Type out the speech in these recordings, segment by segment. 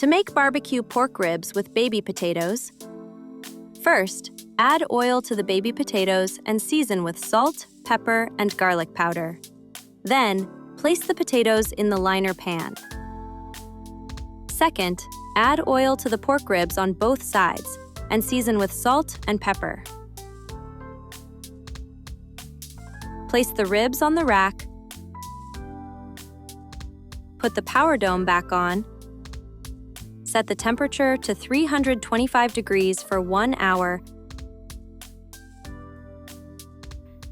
To make barbecue pork ribs with baby potatoes, first, add oil to the baby potatoes and season with salt, pepper, and garlic powder. Then, place the potatoes in the liner pan. Second, add oil to the pork ribs on both sides and season with salt and pepper. Place the ribs on the rack. Put the power dome back on. Set the temperature to 325 degrees for 1 hour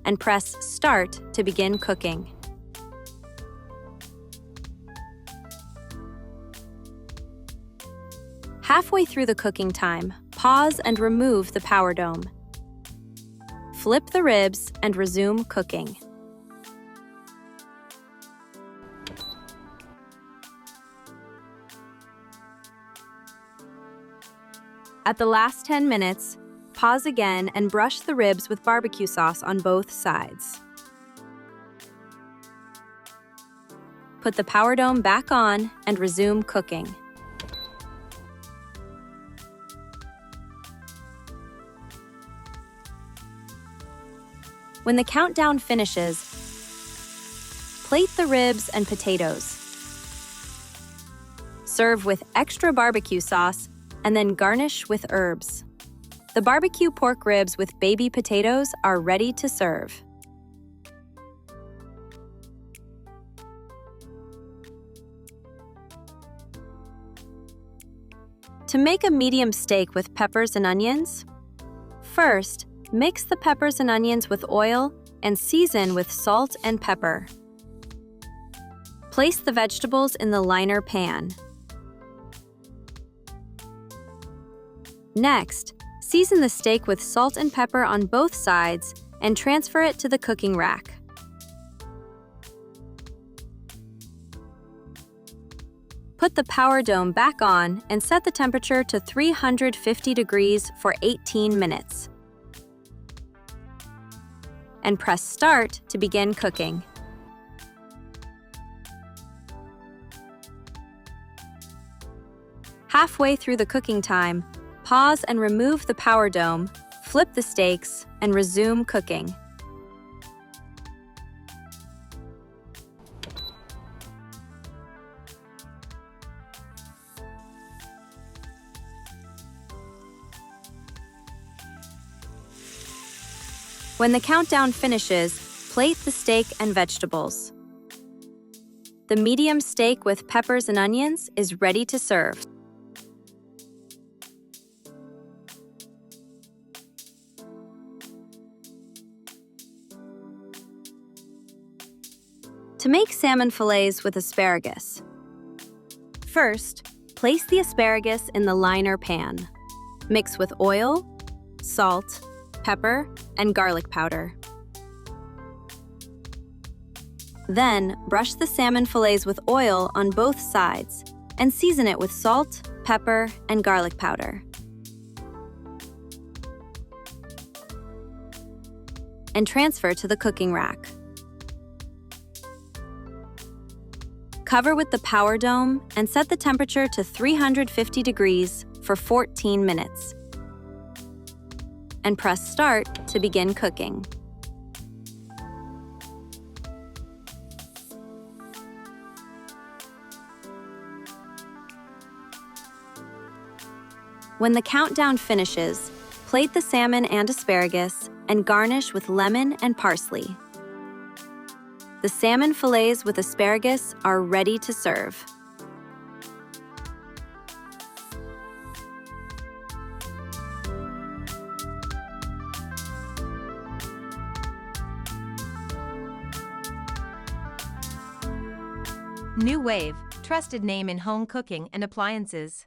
and press Start to begin cooking. Halfway through the cooking time, pause and remove the power dome. Flip the ribs and resume cooking. At the last 10 minutes, pause again and brush the ribs with barbecue sauce on both sides. Put the power dome back on and resume cooking. When the countdown finishes, plate the ribs and potatoes. Serve with extra barbecue sauce and then garnish with herbs. The barbecue pork ribs with baby potatoes are ready to serve. To make a medium steak with peppers and onions, first, mix the peppers and onions with oil and season with salt and pepper. Place the vegetables in the liner pan. Next, season the steak with salt and pepper on both sides and transfer it to the cooking rack. Put the power dome back on and set the temperature to 350 degrees for 18 minutes. And press Start to begin cooking. Halfway through the cooking time, pause and remove the power dome, flip the steaks, and resume cooking. When the countdown finishes, plate the steak and vegetables. The medium steak with peppers and onions is ready to serve. To make salmon fillets with asparagus, first, place the asparagus in the liner pan. Mix with oil, salt, pepper, and garlic powder. Then, brush the salmon fillets with oil on both sides and season it with salt, pepper, and garlic powder. And transfer to the cooking rack. Cover with the power dome and set the temperature to 350 degrees for 14 minutes. And press Start to begin cooking. When the countdown finishes, plate the salmon and asparagus and garnish with lemon and parsley. The salmon fillets with asparagus are ready to serve. Nuwave, trusted name in home cooking and appliances.